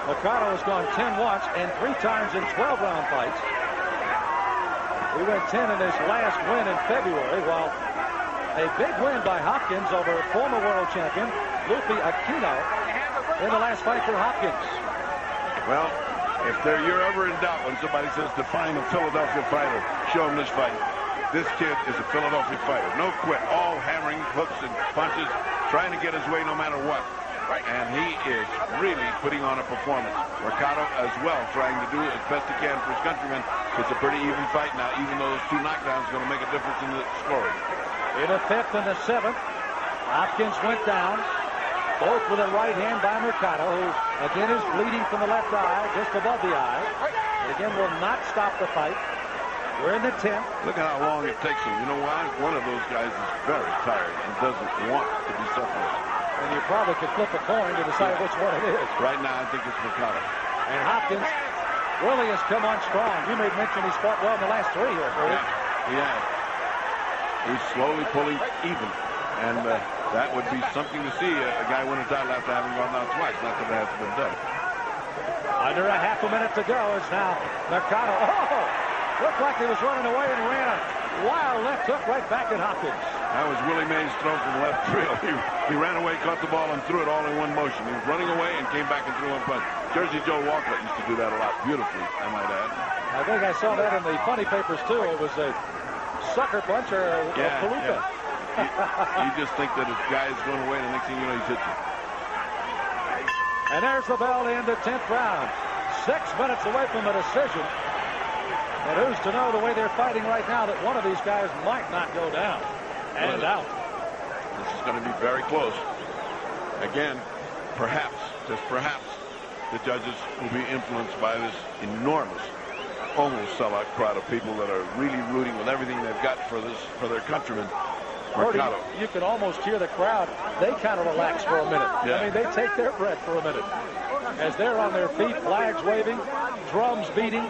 Mercado has gone 10 once and 3 times in 12-round fights. He went 10 in his last win in February, while a big win by Hopkins over former world champion Lupi Aquino in the last fight for Hopkins. Well, if you're ever in doubt when somebody says define a Philadelphia fighter, show him this fight. This kid is a Philadelphia fighter. No quit. All hammering, hooks, and punches, trying to get his way no matter what. And he is really putting on a performance. Mercado as well, trying to do as best he can for his countrymen. It's a pretty even fight now, even though those 2 knockdowns are going to make a difference in the scoring. In the 5th and the 7th, Hopkins went down, both with a right hand by Mercado, who again is bleeding from the left eye, just above the eye. And again will not stop the fight. We're in the 10th. Look at how long it takes him. You know why? One of those guys is very tired and doesn't want to be separated. And you probably could flip a coin to decide which one it is. Right now, I think it's Mercado. And Hopkins really has come on strong. You made mention he's fought well in the last 3 here, Cody. Yeah, he has. He's slowly pulling even. And that would be something to see a guy win a title after having gone down twice. Not that it hasn't been done. Under a half a minute to go is now Mercado. Oh! Looked like he was running away and ran a wild left hook right back at Hopkins. That was Willie Mays' throw from left field. He ran away, caught the ball, and threw it all in one motion. He was running away and came back and threw one punch. Jersey Joe Walker used to do that a lot beautifully, I might add. I think I saw that in the funny papers, too. It was a sucker punch or a palooka. Yeah. You just think that his guy is going away, and the next thing you know, he's hit you. And there's the bell to end the 10th round. 6 minutes away from a decision. And who's to know the way they're fighting right now that one of these guys might not go down and out. This is going to be very close. Again, perhaps, just perhaps, the judges will be influenced by this enormous, almost sellout crowd of people that are really rooting with everything they've got for their countrymen. Mercado. You can almost hear the crowd. They kind of relax for a minute. Yeah. I mean, they take their breath for a minute as they're on their feet, flags waving, drums beating.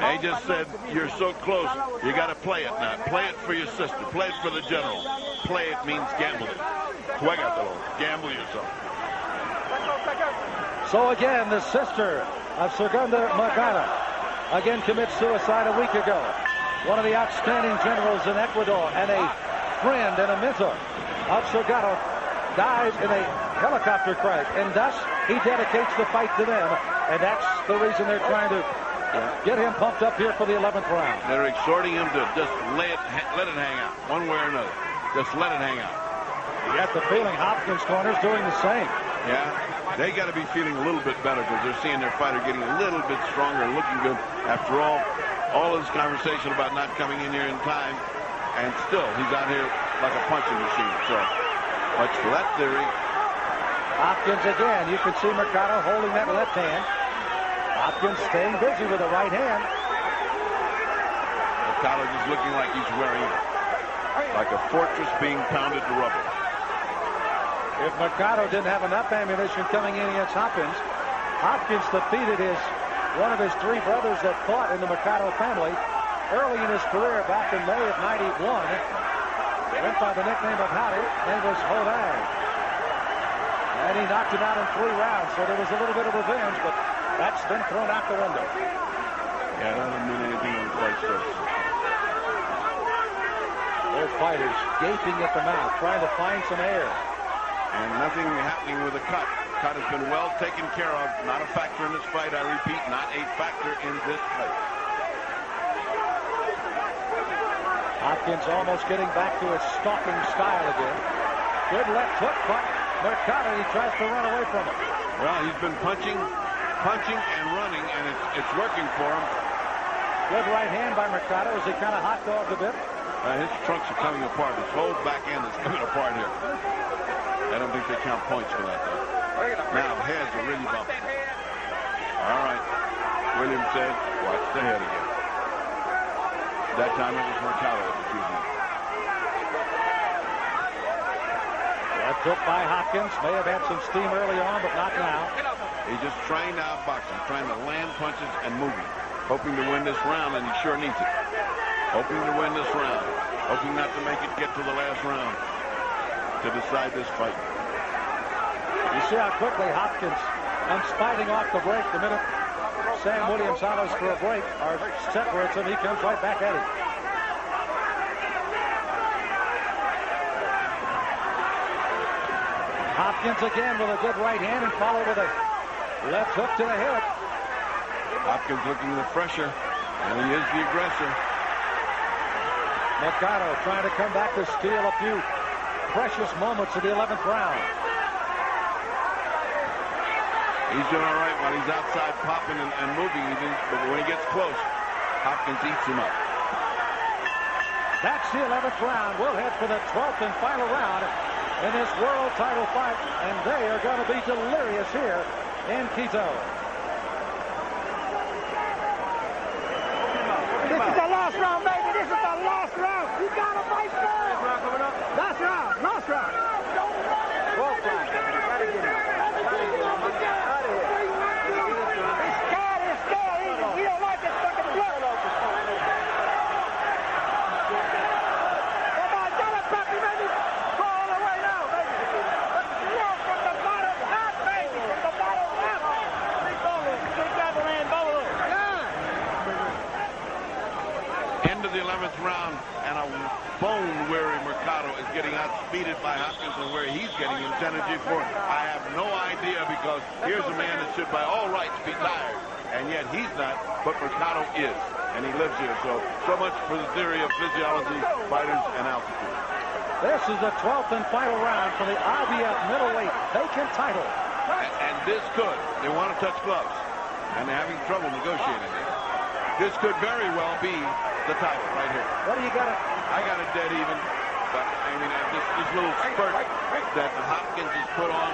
They just said, you're so close, you got to play it now. Play it for your sister. Play it for the general. Play it means gamble it. Juégatelo. Gamble yourself. So again, the sister of Segundo Mercado again commits suicide a week ago. One of the outstanding generals in Ecuador and a friend and a mentor of Segundo dies in a helicopter crash, and thus he dedicates the fight to them, and that's the reason they're trying to get him pumped up here for the 11th round. They're exhorting him to just let it hang out, one way or another. Just let it hang out. You got the feeling Hopkins' corner's doing the same. Yeah, they got to be feeling a little bit better because they're seeing their fighter getting a little bit stronger and looking good. After all this conversation about not coming in here in time, and still he's out here like a punching machine. So much for that theory. Hopkins again. You can see Mercado holding that left hand. Hopkins staying busy with the right hand. Mercado just looking like he's wearing like a fortress being pounded to rubble. If Mercado didn't have enough ammunition coming in against Hopkins, Hopkins defeated one of his 3 brothers that fought in the Mercado family early in his career back in May of '91. Went by the nickname of Howdy. Name was Hodang. And he knocked him out in 3 rounds, so there was a little bit of revenge, but that's been thrown out the window. Yeah, that doesn't mean anything on the fight surface. Both fighters gaping at the mouth, trying to find some air. And nothing happening with the cut. Cut has been well taken care of. Not a factor in this fight, I repeat, not a factor in this fight. Hopkins almost getting back to his stalking style again. Good left hook, but Mercado, he tries to run away from it. Well, he's been punching and running, and it's working for him. Good right hand by Mercado as he kind of hot dogged a bit. His trunks are coming apart. His whole back end is coming apart here. I don't think they count points for that, though. Now, heads are really bumping. All right. Williams said, watch the head again. That time it was Mercado that was using it. That took by Hopkins. May have had some steam early on, but not now. He's just trying to outbox him, trying to land punches and moving, hoping to win this round, and he sure needs it. hoping to win this round, hoping not to make it get to the last round to decide this fight. You see how quickly Hopkins comes fighting off the break. The minute Sam Williams hollers for a break or separates him, he comes right back at him. Hopkins again with a good right hand and followed with a left hook to the head. Hopkins looking the fresher, and he is the aggressor. Mercado trying to come back to steal a few precious moments of the 11th round. He's doing all right while he's outside popping and moving, but when he gets close, Hopkins eats him up. That's the 11th round. We'll head for the 12th and final round in this world title fight, and they are going to be delirious here in Quito. This is the last round, baby. This is the last round. You got to fight for it. Last round. Last round. 12th round. Try to get him. Out of here. He's scared. He's scared. He don't like this fucking blood. Come on, get it, Peppy, baby. Go all the way now, baby. Let's from the bottom half, baby. From the bottom half. Big devil and bubble. Yeah. End of the 11th round, and a bone-weary Mercado is getting outspeeded by Hopkins, and where he's getting his energy for, I have no idea, because here's a man that should by all rights be tired, and yet he's not, but Mercado is, and he lives here. So much for the theory of physiology, fighters, and altitude. This is the 12th and final round for the IBF middleweight vacant title. And this could, they want to touch gloves, and they're having trouble negotiating it. This could very well be the title right here. What do you got? I got it dead even, but I mean this little spurt that Hopkins has put on,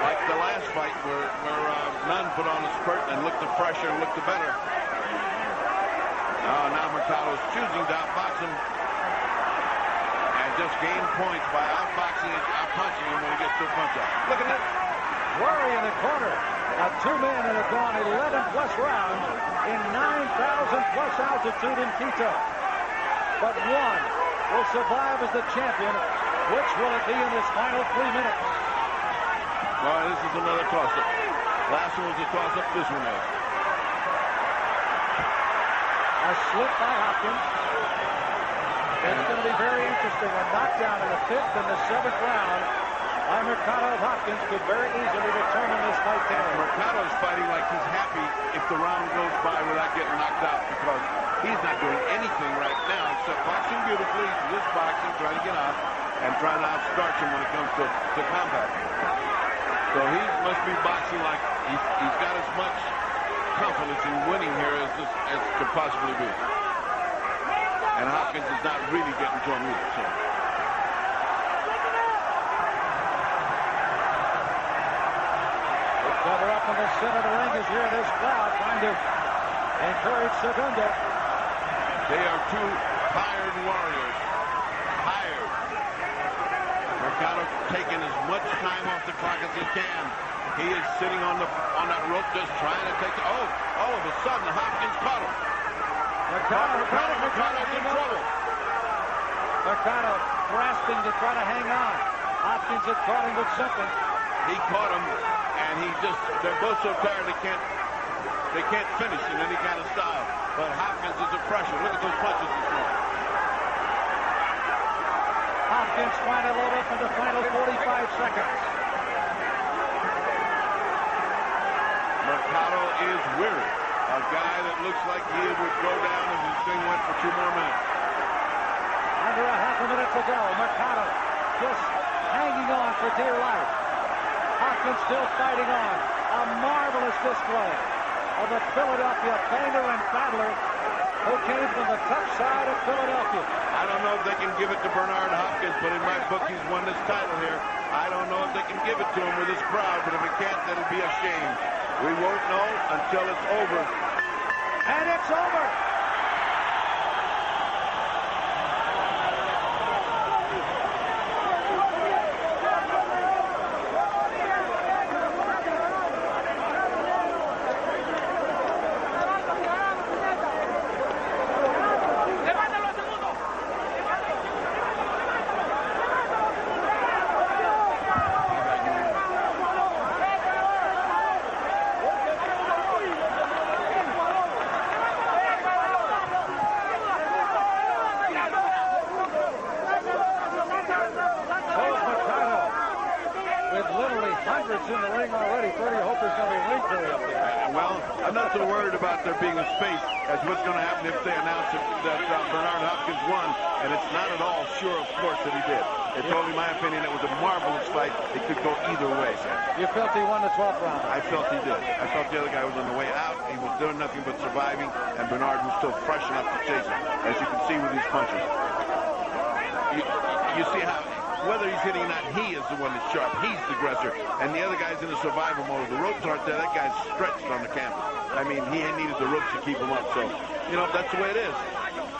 like the last fight where Nunn put on a spurt and looked the fresher and looked the better. Now Mercado's choosing to outbox him and just gain points by outboxing and outpunching him when he gets to a punch out. Look at that. Worry in the corner. Two men that have gone 11+ rounds in 9,000+ altitude in Quito. But one will survive as the champion. Which will it be in this final 3 minutes? Well, this is another toss-up. Last one was a toss-up. This one is. A slip by Hopkins. It's going to be very interesting. A knockdown in the 5th and the 7th round by Mercado of Hopkins could very easily determine this fight today. Mercado's fighting like he's happy if the round goes by without getting knocked out, because he's not doing anything right now except boxing beautifully, just boxing, trying to get out, and trying to outstarch him when it comes to combat. So he must be boxing like he's got as much confidence in winning here as could possibly be. And Hopkins is not really getting to him either. So. Cover up in the center of the ring is here. This crowd trying to encourage Segundo. They are two tired warriors. Tired. Mercado taking as much time off the clock as he can. He is sitting on that rope just trying to take it. Oh, all of a sudden Hopkins caught him. Mercado's in trouble. Mercado grasping to try to hang on. Hopkins had caught him with something. He caught him, and they're both so tired they can't finish in any kind of style. But Hopkins is a pressure. Look at those punches this morning. Hopkins trying to load up in the final 45 seconds. Mercado is weary. A guy that looks like he would go down if this thing went for 2 more minutes. Under a half a minute to go. Mercado just hanging on for dear life. Hopkins still fighting on. A marvelous display of the Philadelphia painter and battler who came from the tough side of Philadelphia. I don't know if they can give it to Bernard Hopkins, but in my book he's won this title here. I don't know if they can give it to him with this crowd, but if it can't, that'll be a shame. We won't know until it's over. And it's over. favorites in the ring already. Freddie Hope is going to be ring crew up there. Well, I'm not so worried about there being a space as what's going to happen if they announce that Bernard Hopkins won, and it's not at all sure, of course, that he did. It's only my opinion. It was a marvelous fight. It could go either way, Sam. You felt he won the 12th round? I felt he did. I felt the other guy was on the way out. He was doing nothing but surviving, and Bernard was still fresh enough to chase him, as you can see with these punches. You see how, whether he's hitting or not, he is the one that's sharp. He's the aggressor, and the other guy's in a survival mode. The ropes aren't there. That guy's stretched on the canvas. I mean, he needed the ropes to keep him up. So, you know, that's the way it is.